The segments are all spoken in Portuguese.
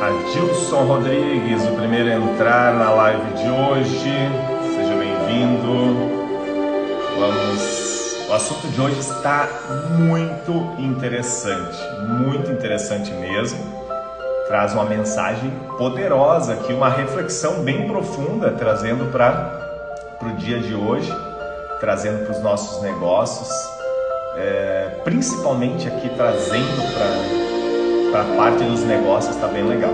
Adilson Rodrigues, o primeiro a entrar na live de hoje. Seja bem-vindo. O assunto de hoje está muito interessante mesmo. Traz uma mensagem poderosa aqui, uma reflexão bem profunda, trazendo para o dia de hoje, trazendo para os nossos negócios, principalmente aqui trazendo para a parte dos negócios, está bem legal.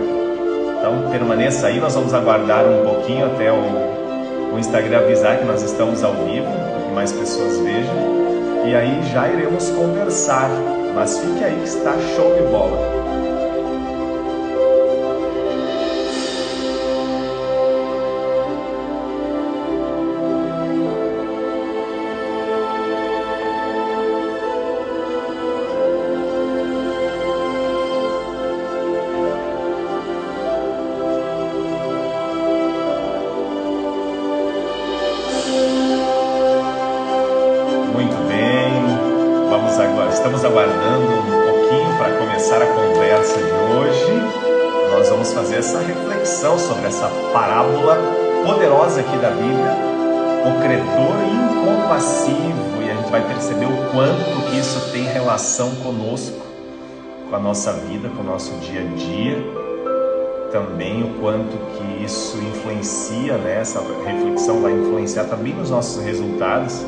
Então permaneça aí, nós vamos aguardar um pouquinho até o Instagram avisar que nós estamos ao vivo, para que mais pessoas vejam, e aí já iremos conversar, mas fique aí que está show de bola. Estamos aguardando um pouquinho para começar a conversa de hoje. Nós vamos fazer essa reflexão sobre essa parábola poderosa aqui da Bíblia, o credor incompassivo, e a gente vai perceber o quanto que isso tem relação conosco, com a nossa vida, com o nosso dia a dia, também o quanto que isso influencia, né? Essa reflexão vai influenciar também nos nossos resultados.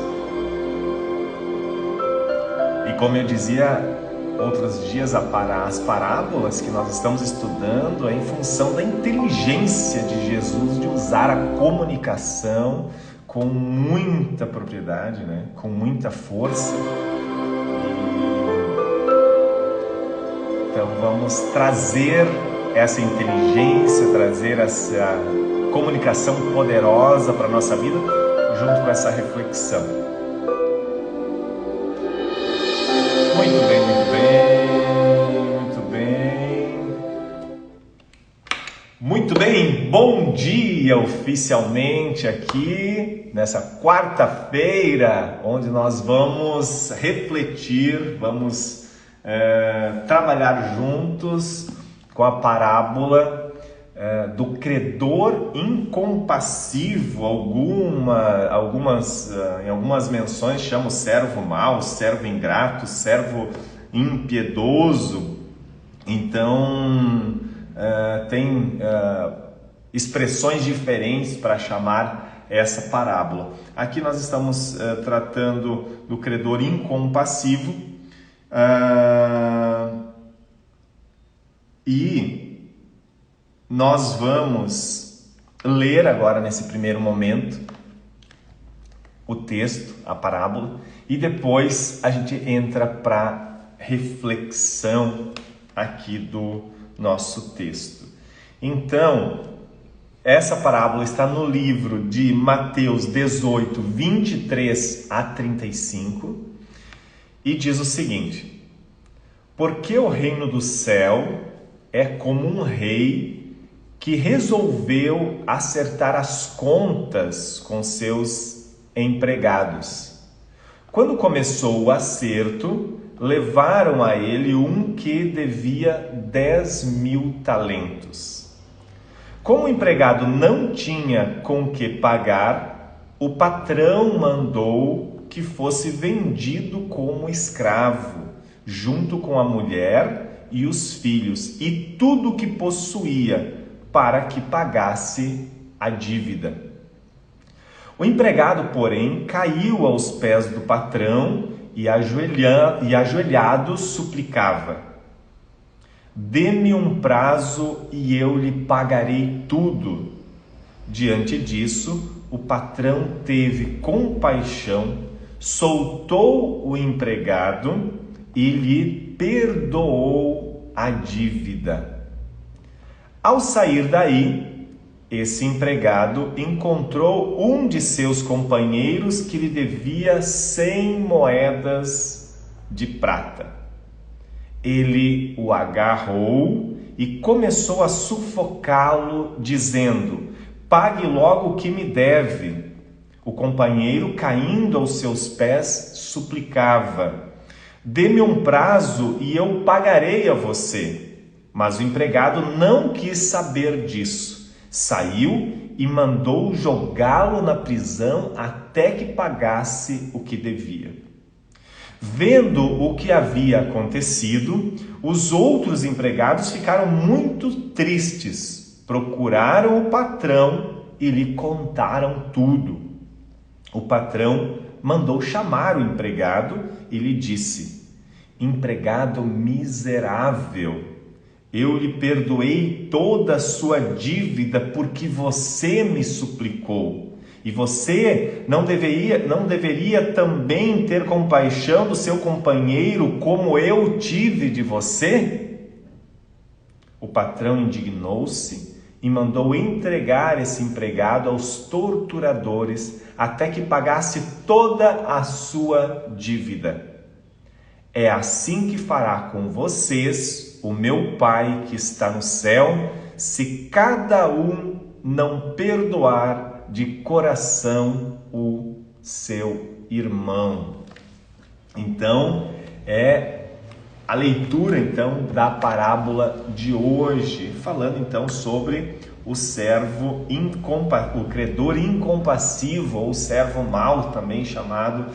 E como eu dizia outros dias, as parábolas que nós estamos estudando é em função da inteligência de Jesus de usar a comunicação com muita propriedade, né? Com muita força. Então vamos trazer essa inteligência, trazer essa comunicação poderosa para a nossa vida junto com essa reflexão. Muito bem, bom dia oficialmente aqui nessa quarta-feira, onde nós vamos refletir, vamos trabalhar juntos com a parábola do credor incompassivo. Em algumas menções chama o servo mau, servo ingrato, servo impiedoso. Então tem expressões diferentes para chamar essa parábola. Aqui nós estamos tratando do credor incompassivo, e nós vamos ler agora nesse primeiro momento o texto, a parábola, e depois a gente entra para reflexão aqui do nosso texto. Então, essa parábola está no livro de Mateus 18, 23 a 35, e diz o seguinte: porque o reino do céu é como um rei que resolveu acertar as contas com seus empregados. Quando começou o acerto, levaram a ele um que devia 10.000 talentos. Como o empregado não tinha com que pagar, o patrão mandou que fosse vendido como escravo, junto com a mulher e os filhos, e tudo o que possuía, para que pagasse a dívida. O empregado, porém, caiu aos pés do patrão e ajoelhado suplicava: dê-me um prazo e eu lhe pagarei tudo. Diante disso, o patrão teve compaixão, soltou o empregado e lhe perdoou a dívida. Ao sair daí, esse empregado encontrou um de seus companheiros que lhe devia 100 moedas de prata. Ele o agarrou e começou a sufocá-lo, dizendo: pague logo o que me deve. O companheiro, caindo aos seus pés, suplicava: dê-me um prazo e eu pagarei a você. Mas o empregado não quis saber disso. Saiu e mandou jogá-lo na prisão até que pagasse o que devia. Vendo o que havia acontecido, os outros empregados ficaram muito tristes. Procuraram o patrão e lhe contaram tudo. O patrão mandou chamar o empregado e lhe disse: empregado miserável, eu lhe perdoei toda a sua dívida porque você me suplicou. E você não deveria também ter compaixão do seu companheiro como eu tive de você? O patrão indignou-se e mandou entregar esse empregado aos torturadores até que pagasse toda a sua dívida. É assim que fará com vocês o meu Pai que está no céu, se cada um não perdoar de coração o seu irmão. Então, é a leitura então da parábola de hoje, falando então sobre o servo o credor incompassivo, ou servo mau, também chamado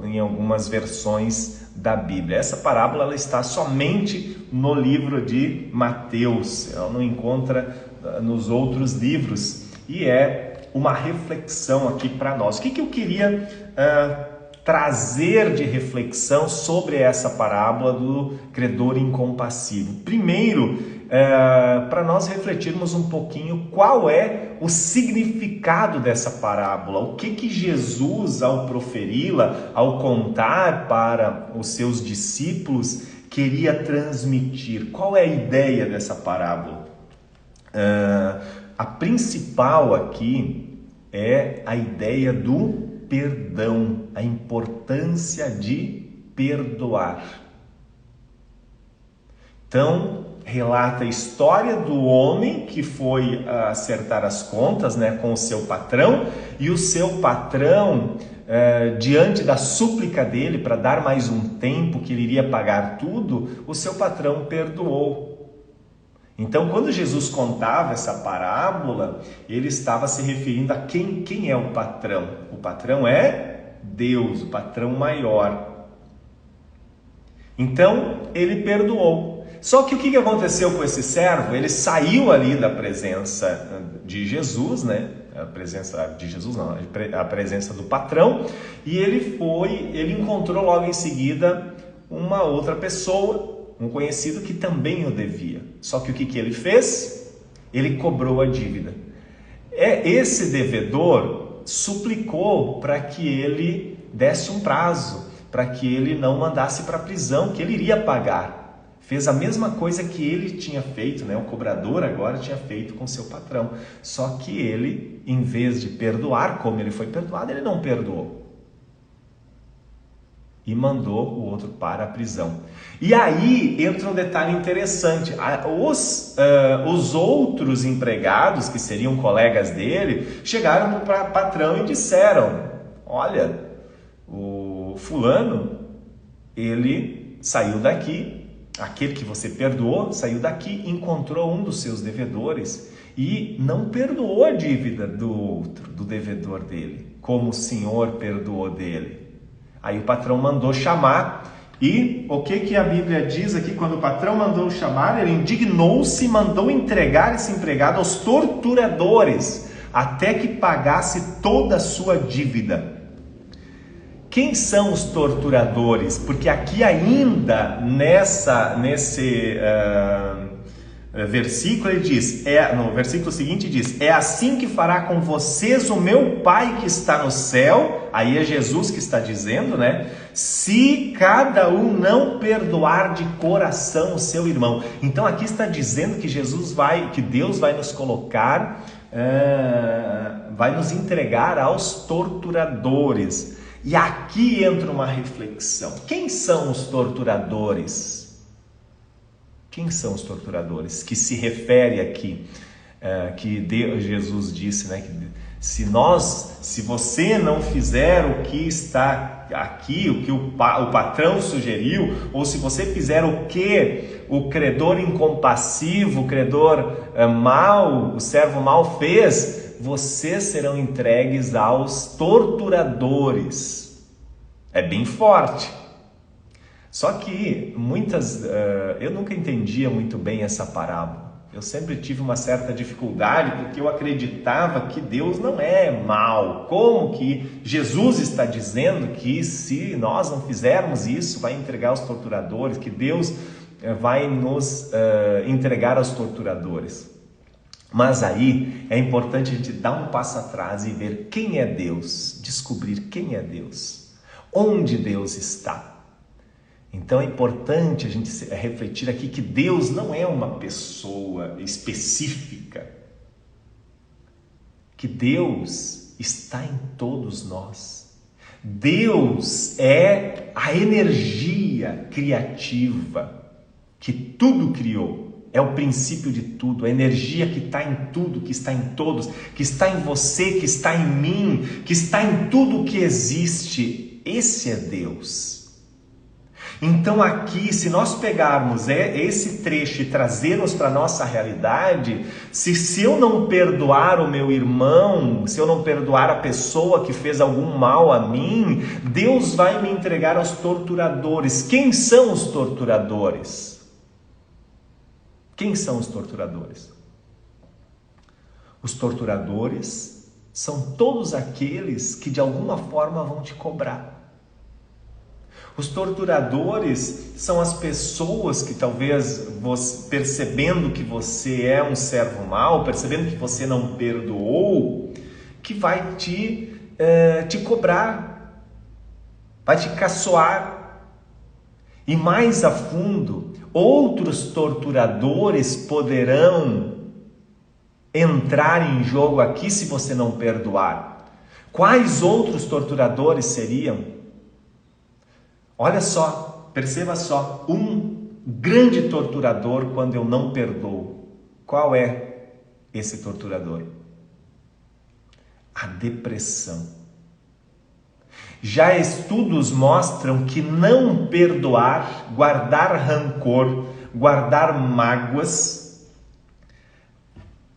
em algumas versões da Bíblia. Essa parábola ela está somente no livro de Mateus, ela não encontra nos outros livros, e é uma reflexão aqui para nós. O que eu queria trazer de reflexão sobre essa parábola do credor incompassivo? Primeiro, para nós refletirmos um pouquinho qual é o significado dessa parábola, o que Jesus, ao proferi-la, ao contar para os seus discípulos, queria transmitir. Qual é a ideia dessa parábola? A principal aqui é a ideia do perdão, a importância de perdoar. Então, relata a história do homem que foi acertar as contas, com o seu patrão, e o seu patrão, diante da súplica dele para dar mais um tempo que ele iria pagar tudo, o seu patrão perdoou. Então, quando Jesus contava essa parábola, ele estava se referindo a quem é o patrão. O patrão é Deus, o patrão maior. Então, ele perdoou. Só que o que aconteceu com esse servo? Ele saiu ali da presença de Jesus, a presença de Jesus não, a presença do patrão, e ele encontrou logo em seguida uma outra pessoa, um conhecido que também o devia. Só que o que ele fez? Ele cobrou a dívida. Esse devedor suplicou para que ele desse um prazo, para que ele não mandasse para a prisão, que ele iria pagar. Fez a mesma coisa que ele tinha feito, o cobrador agora tinha feito com seu patrão. Só que ele, em vez de perdoar como ele foi perdoado, ele não perdoou. E mandou o outro para a prisão. E aí entra um detalhe interessante. Os outros empregados, que seriam colegas dele, chegaram para o patrão e disseram: olha, o fulano, ele saiu daqui, aquele que você perdoou, saiu daqui, encontrou um dos seus devedores e não perdoou a dívida do outro, do devedor dele, como o Senhor perdoou dele. Aí o patrão mandou chamar, e o que a Bíblia diz aqui? Quando o patrão mandou chamar, ele indignou-se e mandou entregar esse empregado aos torturadores, até que pagasse toda a sua dívida. Quem são os torturadores? Porque aqui ainda, nesse versículo, ele diz, no versículo seguinte diz: é assim que fará com vocês o meu Pai que está no céu. Aí é Jesus que está dizendo, se cada um não perdoar de coração o seu irmão. Então aqui está dizendo que que Deus vai nos colocar, vai nos entregar aos torturadores. E aqui entra uma reflexão. Quem são os torturadores? Quem são os torturadores? Que se refere aqui, que Jesus disse, que se você não fizer o que está aqui, o que o patrão sugeriu, ou se você fizer o que o credor incompassivo, o credor mau, o servo mau fez, vocês serão entregues aos torturadores. É bem forte. Só que eu nunca entendia muito bem essa parábola. Eu sempre tive uma certa dificuldade porque eu acreditava que Deus não é mau. Como que Jesus está dizendo que se nós não fizermos isso, vai entregar aos torturadores, que Deus vai nos entregar aos torturadores? Mas aí é importante a gente dar um passo atrás e ver quem é Deus, descobrir quem é Deus, onde Deus está. Então é importante a gente refletir aqui que Deus não é uma pessoa específica, que Deus está em todos nós. Deus é a energia criativa que tudo criou, é o princípio de tudo, a energia que está em tudo, que está em todos, que está em você, que está em mim, que está em tudo que existe. Esse é Deus. Então aqui, se nós pegarmos esse trecho e trazermos para a nossa realidade, se eu não perdoar o meu irmão, se eu não perdoar a pessoa que fez algum mal a mim, Deus vai me entregar aos torturadores. Quem são os torturadores? Quem são os torturadores? Os torturadores são todos aqueles que de alguma forma vão te cobrar. Os torturadores são as pessoas que talvez, percebendo que você é um servo mau, percebendo que você não perdoou, que vai te cobrar, vai te caçoar. E mais a fundo, outros torturadores poderão entrar em jogo aqui se você não perdoar. Quais outros torturadores seriam? Olha só, perceba só, um grande torturador quando eu não perdoo. Qual é esse torturador? A depressão. Já estudos mostram que não perdoar, guardar rancor, guardar mágoas,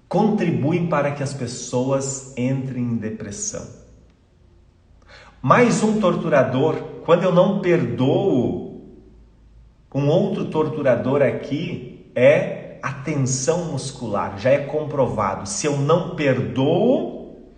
contribuem para que as pessoas entrem em depressão. Mais um torturador, quando eu não perdoo, um outro torturador aqui é a tensão muscular. Já é comprovado, se eu não perdoo,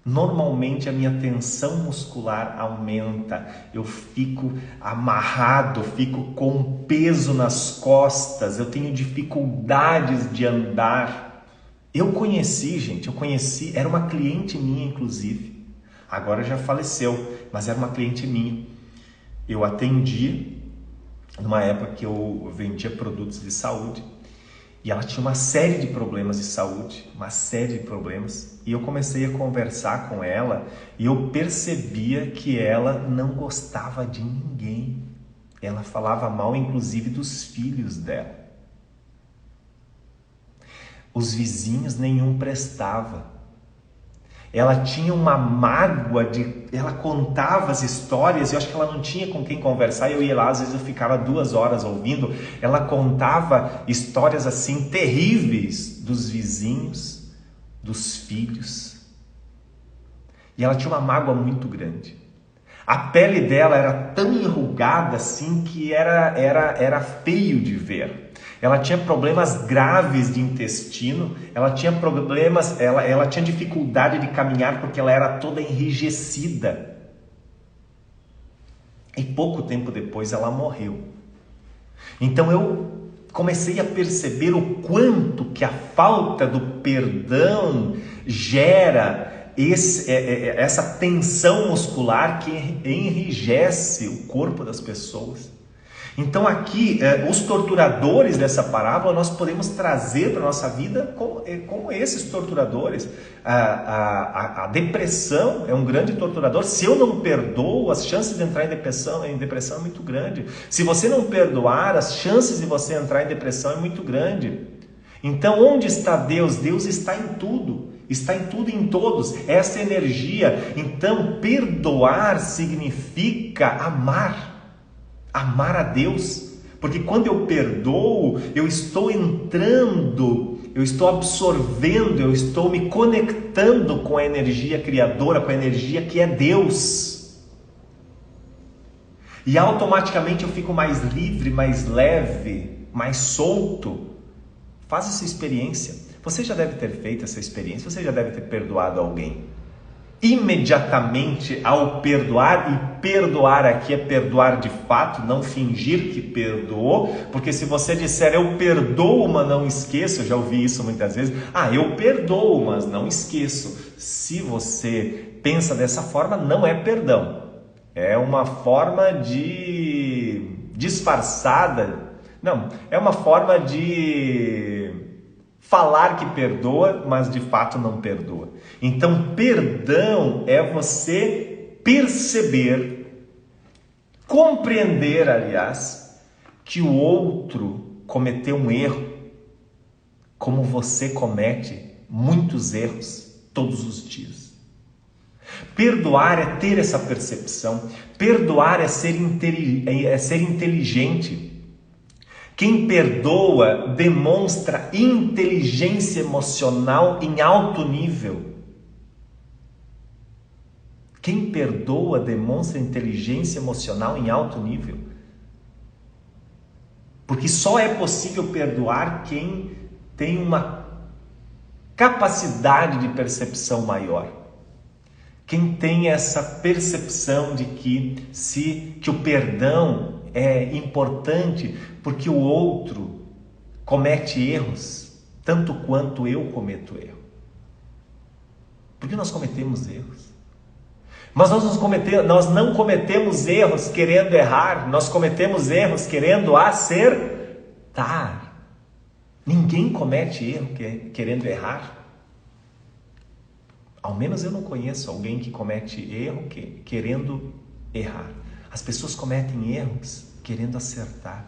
normalmente a minha tensão muscular aumenta. Eu fico amarrado, fico com peso nas costas, eu tenho dificuldades de andar. Eu conheci, era uma cliente minha inclusive. Agora já faleceu, mas era uma cliente minha. Eu atendi numa época que eu vendia produtos de saúde e ela tinha uma série de problemas de saúde, uma série de problemas. E eu comecei a conversar com ela e eu percebia que ela não gostava de ninguém. Ela falava mal, inclusive, dos filhos dela. Os vizinhos nenhum prestava. Ela tinha uma mágoa ela contava as histórias, eu acho que ela não tinha com quem conversar, eu ia lá, às vezes eu ficava 2 horas ouvindo, ela contava histórias assim terríveis dos vizinhos, dos filhos, e ela tinha uma mágoa muito grande. A pele dela era tão enrugada assim que era feio de ver. Ela tinha problemas graves de intestino, ela tinha problemas, ela tinha dificuldade de caminhar porque ela era toda enrijecida. E pouco tempo depois ela morreu. Então eu comecei a perceber o quanto que a falta do perdão gera essa tensão muscular que enrijece o corpo das pessoas. Então aqui, os torturadores dessa parábola, nós podemos trazer para a nossa vida como esses torturadores. A depressão é um grande torturador. Se eu não perdoo, as chances de entrar em depressão é muito grande. Se você não perdoar, as chances de você entrar em depressão é muito grande. Então onde está Deus? Deus está em tudo. Está em tudo e em todos. Essa energia. Então perdoar significa amar. Amar a Deus, Porque quando eu perdoo, eu estou entrando, eu estou absorvendo, eu estou me conectando com a energia criadora, com a energia que é Deus. E automaticamente eu fico mais livre, mais leve, mais solto. Faz essa experiência. Você já deve ter feito essa experiência, você já deve ter perdoado alguém. Imediatamente ao perdoar, e perdoar aqui é perdoar de fato, não fingir que perdoou, porque se você disser eu perdoo, mas não esqueço, eu já ouvi isso muitas vezes, eu perdoo, mas não esqueço. Se você pensa dessa forma, não é perdão, é uma forma de disfarçada, não, é uma forma de falar que perdoa, mas de fato não perdoa. Então, perdão é você perceber, compreender, aliás, que o outro cometeu um erro, como você comete muitos erros todos os dias. Perdoar é ter essa percepção, perdoar é ser inteligente. Quem perdoa demonstra inteligência emocional em alto nível. Quem perdoa demonstra inteligência emocional em alto nível. Porque só é possível perdoar quem tem uma capacidade de percepção maior. Quem tem essa percepção de que o perdão é importante porque o outro comete erros tanto quanto eu cometo erro. Porque nós cometemos erros. Mas nós não cometemos erros querendo errar, nós cometemos erros querendo acertar. Ninguém comete erro querendo errar. Ao menos eu não conheço alguém que comete erro querendo errar. As pessoas cometem erros querendo acertar.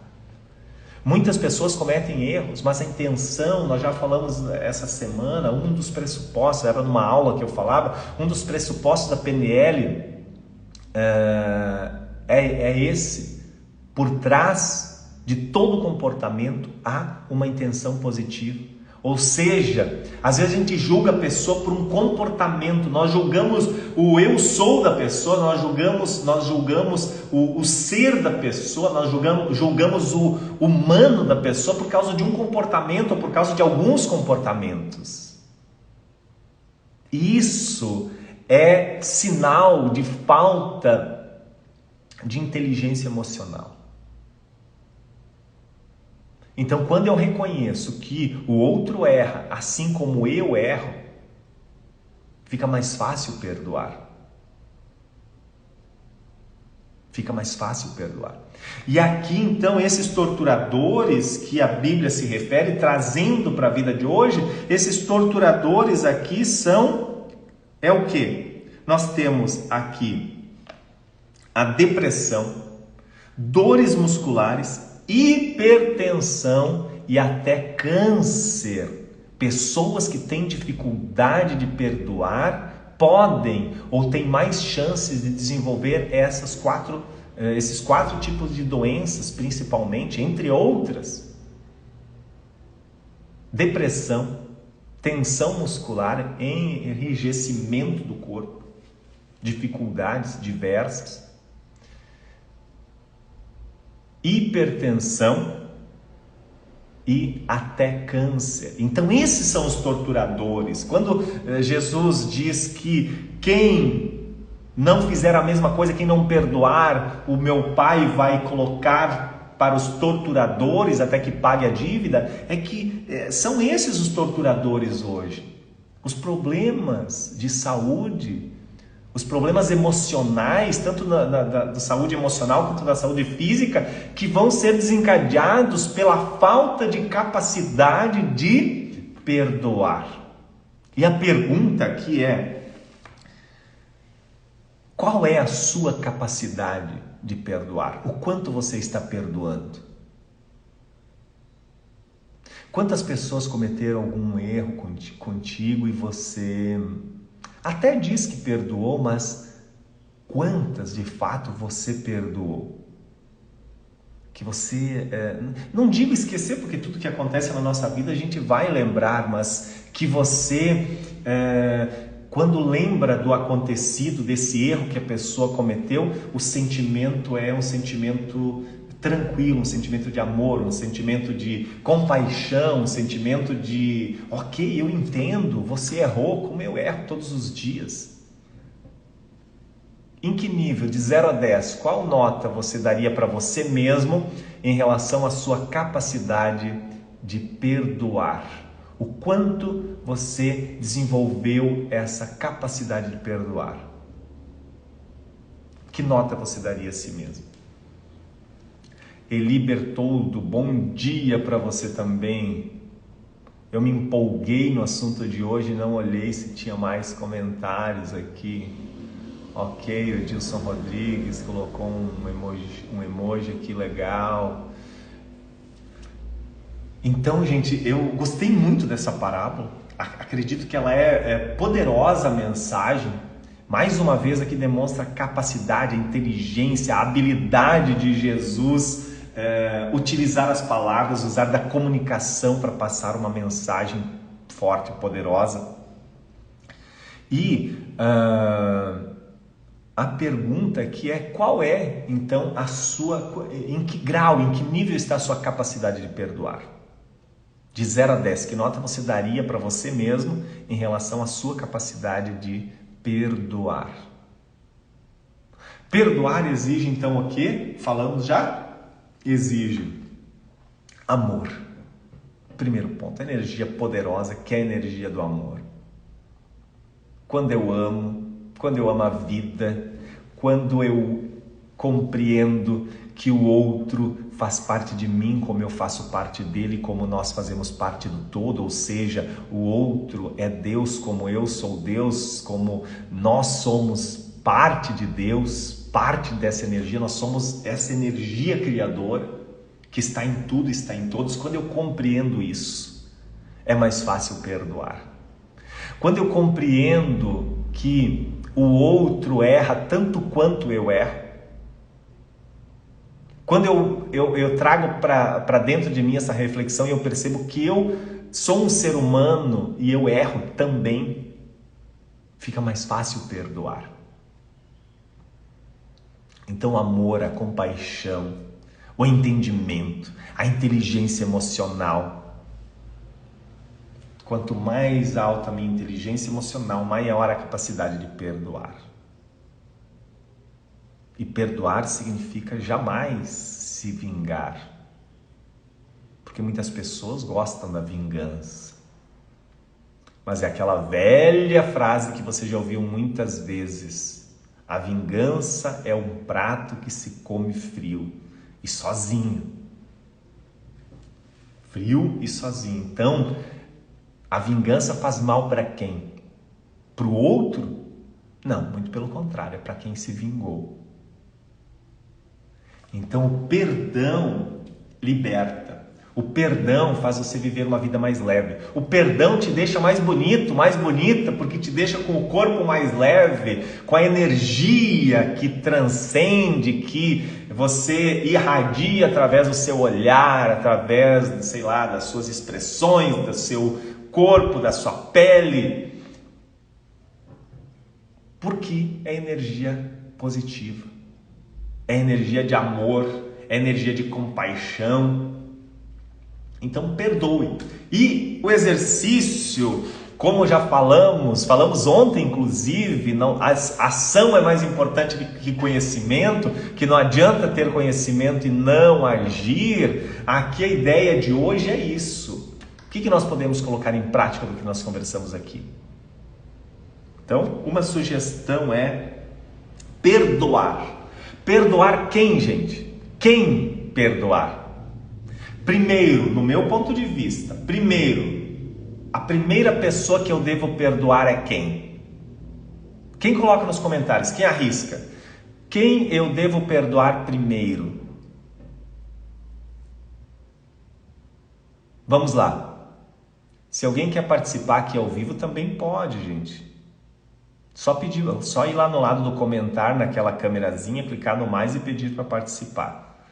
Muitas pessoas cometem erros, mas a intenção, nós já falamos essa semana, um dos pressupostos, era numa aula que eu falava, um dos pressupostos da PNL é esse. Por trás de todo comportamento há uma intenção positiva. Ou seja, às vezes a gente julga a pessoa por um comportamento, nós julgamos o eu sou da pessoa, nós julgamos o ser da pessoa, nós julgamos o humano da pessoa por causa de um comportamento ou por causa de alguns comportamentos. Isso é sinal de falta de inteligência emocional. Então, quando eu reconheço que o outro erra, assim como eu erro, fica mais fácil perdoar. Fica mais fácil perdoar. E aqui, então, esses torturadores que a Bíblia se refere, trazendo para a vida de hoje, esses torturadores aqui é o quê? Nós temos aqui a depressão, dores musculares, hipertensão e até câncer. Pessoas que têm dificuldade de perdoar podem ou têm mais chances de desenvolver esses quatro tipos de doenças, principalmente, entre outras. Depressão, tensão muscular, enrijecimento do corpo, dificuldades diversas, hipertensão e até câncer. Então esses são os torturadores. Quando Jesus diz que quem não fizer a mesma coisa, quem não perdoar, o meu Pai vai colocar para os torturadores até que pague a dívida, é que são esses os torturadores hoje. Os problemas de saúde, os problemas emocionais, tanto da saúde emocional quanto da saúde física, que vão ser desencadeados pela falta de capacidade de perdoar. E a pergunta aqui é: qual é a sua capacidade de perdoar? O quanto você está perdoando? Quantas pessoas cometeram algum erro contigo e você até diz que perdoou, mas quantas de fato você perdoou? que você, não digo esquecer, porque tudo que acontece na nossa vida a gente vai lembrar, mas que você, quando lembra do acontecido, desse erro que a pessoa cometeu, o sentimento é um sentimento tranquilo, um sentimento de amor, um sentimento de compaixão, um sentimento de, ok, eu entendo, você errou como eu erro todos os dias. Em que nível, de 0 a 10, qual nota você daria para você mesmo em relação à sua capacidade de perdoar? O quanto você desenvolveu essa capacidade de perdoar? Que nota você daria a si mesmo? Eli Bertoldo, bom dia para você também. Eu me empolguei no assunto de hoje e não olhei se tinha mais comentários aqui. Ok, o Edilson Rodrigues colocou um emoji aqui legal. Então, gente, eu gostei muito dessa parábola. Acredito que ela é poderosa, a mensagem. Mais uma vez aqui demonstra a capacidade, a inteligência, a habilidade de Jesus utilizar as palavras, usar da comunicação para passar uma mensagem forte, poderosa. E a pergunta aqui é: qual é, então, em que grau, em que nível está a sua capacidade de perdoar? De 0 a 10, que nota você daria para você mesmo em relação à sua capacidade de perdoar? Perdoar exige, então, o quê? Falamos já? Exige amor. Primeiro ponto, a energia poderosa, que é a energia do amor. Quando eu amo a vida, quando eu compreendo que o outro faz parte de mim, como eu faço parte dele, como nós fazemos parte do todo, ou seja, o outro é Deus, como eu sou Deus, como nós somos parte de Deus, parte dessa energia, nós somos essa energia criadora que está em tudo, está em todos. Quando eu compreendo isso, é mais fácil perdoar. Quando eu compreendo que o outro erra tanto quanto eu erro, quando eu trago para dentro de mim essa reflexão e eu percebo que eu sou um ser humano e eu erro também, fica mais fácil perdoar. Então o amor, a compaixão, o entendimento, a inteligência emocional. Quanto mais alta a minha inteligência emocional, maior a capacidade de perdoar. E perdoar significa jamais se vingar. Porque muitas pessoas gostam da vingança. Mas é aquela velha frase que você já ouviu muitas vezes: a vingança é um prato que se come frio e sozinho. Frio e sozinho. Então, a vingança faz mal para quem? Para o outro? Não, muito pelo contrário, é para quem se vingou. Então o perdão liberta. O perdão faz você viver uma vida mais leve. O perdão te deixa mais bonito, mais bonita, porque te deixa com o corpo mais leve, com a energia que transcende, que você irradia através do seu olhar, através, sei lá, das suas expressões, do seu corpo, da sua pele. Porque é energia positiva. É energia de amor, é energia de compaixão. Então perdoe. E o exercício, como já falamos ontem inclusive, a ação é mais importante que conhecimento, que não adianta ter conhecimento e não agir. Aqui a ideia de hoje é isso. O que nós podemos colocar em prática do que nós conversamos aqui? Então, uma sugestão é perdoar. Perdoar quem, gente? Quem perdoar? Primeiro, no meu ponto de vista, a primeira pessoa que eu devo perdoar é quem? Quem coloca nos comentários? Quem arrisca? Quem eu devo perdoar primeiro? Vamos lá. Se alguém quer participar aqui ao vivo, também pode, gente. Só ir lá no lado do comentário, naquela câmerazinha, clicar no mais e pedir para participar.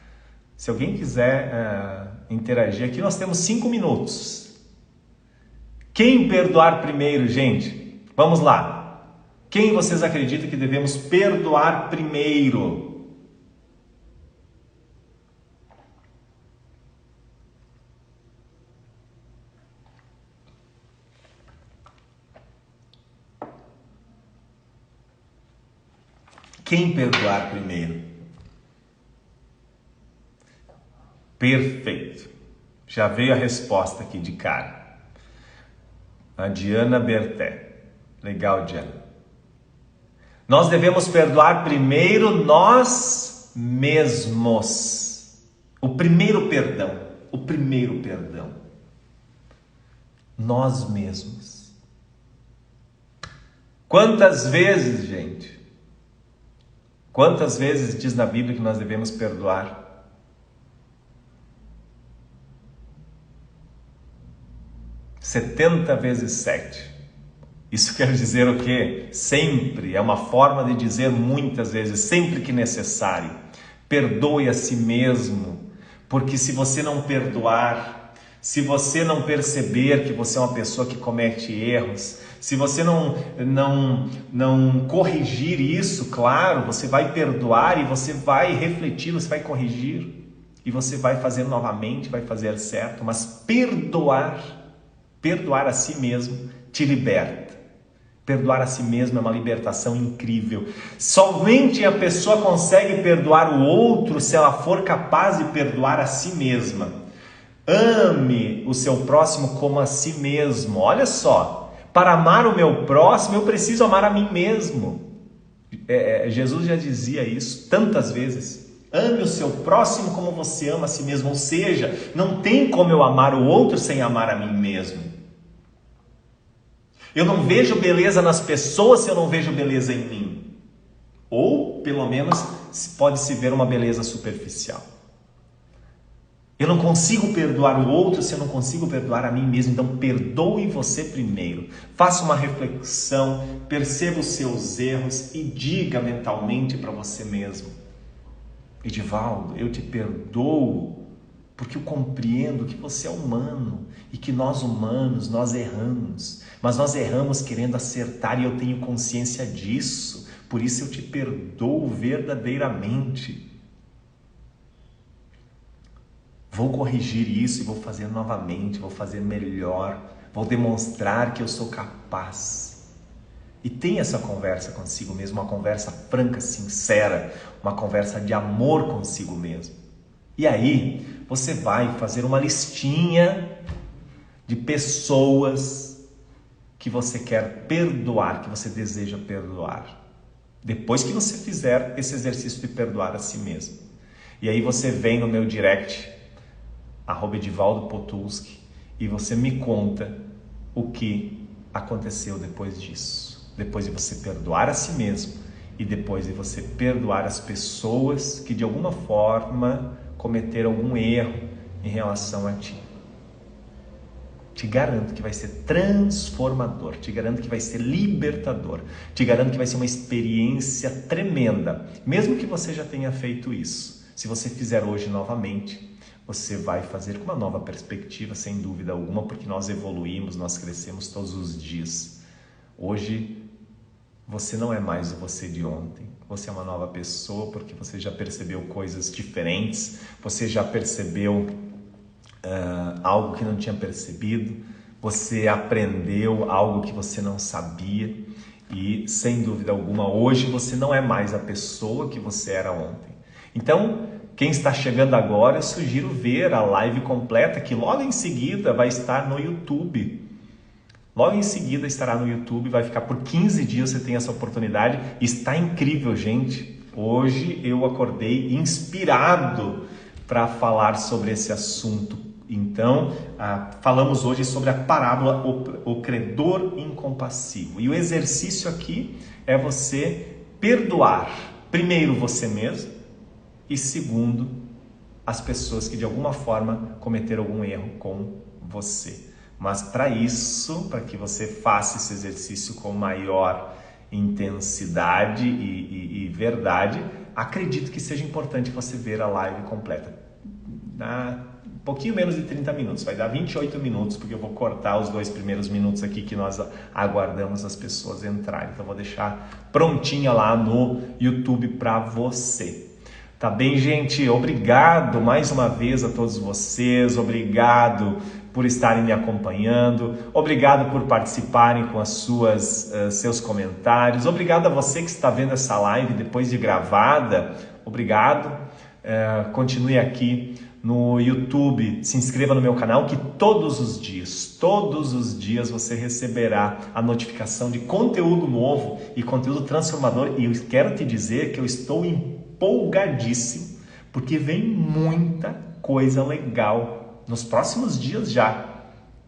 Se alguém quiser interagir aqui, nós temos 5 minutos. Quem perdoar primeiro, gente? Vamos lá. Quem vocês acreditam que devemos perdoar primeiro? Quem perdoar primeiro? Perfeito. Já veio a resposta aqui de cara. A Diana Berté. Legal, Diana. Nós devemos perdoar primeiro nós mesmos. O primeiro perdão. O primeiro perdão. Nós mesmos. Quantas vezes, gente? Quantas vezes diz na Bíblia que nós devemos perdoar? 70 vezes 7. Isso quer dizer o quê? Sempre. É uma forma de dizer muitas vezes, sempre que necessário. Perdoe a si mesmo. Porque se você não perdoar, se você não perceber que você é uma pessoa que comete erros, se você não corrigir isso, claro, você vai perdoar e você vai refletir, você vai corrigir e você vai fazer novamente, vai fazer certo, mas perdoar a si mesmo te liberta. Perdoar a si mesmo é uma libertação incrível. Somente a pessoa consegue perdoar o outro se ela for capaz de perdoar a si mesma. Ame o seu próximo como a si mesmo. Olha só. Para amar o meu próximo, eu preciso amar a mim mesmo. Jesus já dizia isso tantas vezes. Ame o seu próximo como você ama a si mesmo. Ou seja, não tem como eu amar o outro sem amar a mim mesmo. Eu não vejo beleza nas pessoas se eu não vejo beleza em mim. Ou, pelo menos, pode-se ver uma beleza superficial. Eu não consigo perdoar o outro se eu não consigo perdoar a mim mesmo. Então, perdoe você primeiro. Faça uma reflexão, perceba os seus erros e diga mentalmente para você mesmo: Edivaldo, eu te perdoo porque eu compreendo que você é humano e que nós humanos, nós erramos. Mas nós erramos querendo acertar e eu tenho consciência disso. Por isso eu te perdoo verdadeiramente. Vou corrigir isso e vou fazer novamente, vou fazer melhor, vou demonstrar que eu sou capaz. E tenha essa conversa consigo mesmo, uma conversa franca, sincera, uma conversa de amor consigo mesmo. E aí, você vai fazer uma listinha de pessoas que você quer perdoar, que você deseja perdoar. Depois que você fizer esse exercício de perdoar a si mesmo. E aí você vem no meu direct, @EdivaldoPotulski, e você me conta o que aconteceu depois disso. Depois de você perdoar a si mesmo e depois de você perdoar as pessoas que de alguma forma cometeram algum erro em relação a ti. Te garanto que vai ser transformador, te garanto que vai ser libertador, te garanto que vai ser uma experiência tremenda. Mesmo que você já tenha feito isso, se você fizer hoje novamente, você vai fazer com uma nova perspectiva, sem dúvida alguma, porque nós evoluímos, nós crescemos todos os dias. Hoje, você não é mais o você de ontem. Você é uma nova pessoa porque você já percebeu coisas diferentes, você já percebeu algo que não tinha percebido, você aprendeu algo que você não sabia e, sem dúvida alguma, hoje você não é mais a pessoa que você era ontem. Então, quem está chegando agora, eu sugiro ver a live completa, que logo em seguida vai estar no YouTube. Logo em seguida estará no YouTube, vai ficar por 15 dias, você tem essa oportunidade. Está incrível, gente. Hoje eu acordei inspirado para falar sobre esse assunto. Então, falamos hoje sobre a parábola O Credor Incompassivo. E o exercício aqui é você perdoar, primeiro você mesmo, e segundo, as pessoas que de alguma forma cometeram algum erro com você. Mas para isso, para que você faça esse exercício com maior intensidade e verdade, acredito que seja importante você ver a live completa. um pouquinho menos de 30 minutos, vai dar 28 minutos, porque eu vou cortar os 2 primeiros minutos aqui que nós aguardamos as pessoas entrarem. Então, eu vou deixar prontinha lá no YouTube para você. Tá bem, gente? Obrigado mais uma vez a todos vocês, obrigado por estarem me acompanhando, obrigado por participarem com seus comentários, obrigado a você que está vendo essa live depois de gravada, obrigado, continue aqui no YouTube, se inscreva no meu canal que todos os dias você receberá a notificação de conteúdo novo e conteúdo transformador, e eu quero te dizer que eu estou empolgadíssimo, porque vem muita coisa legal nos próximos dias já,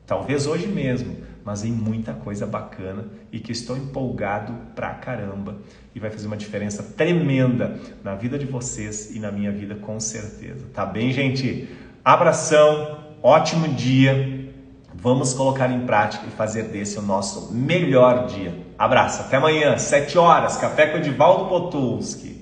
talvez hoje mesmo, mas vem muita coisa bacana e que estou empolgado pra caramba e vai fazer uma diferença tremenda na vida de vocês e na minha vida com certeza. Tá bem, gente? Abração, ótimo dia, vamos colocar em prática e fazer desse o nosso melhor dia. Abraço, até amanhã, 7 horas, Café com Edivaldo Potulski.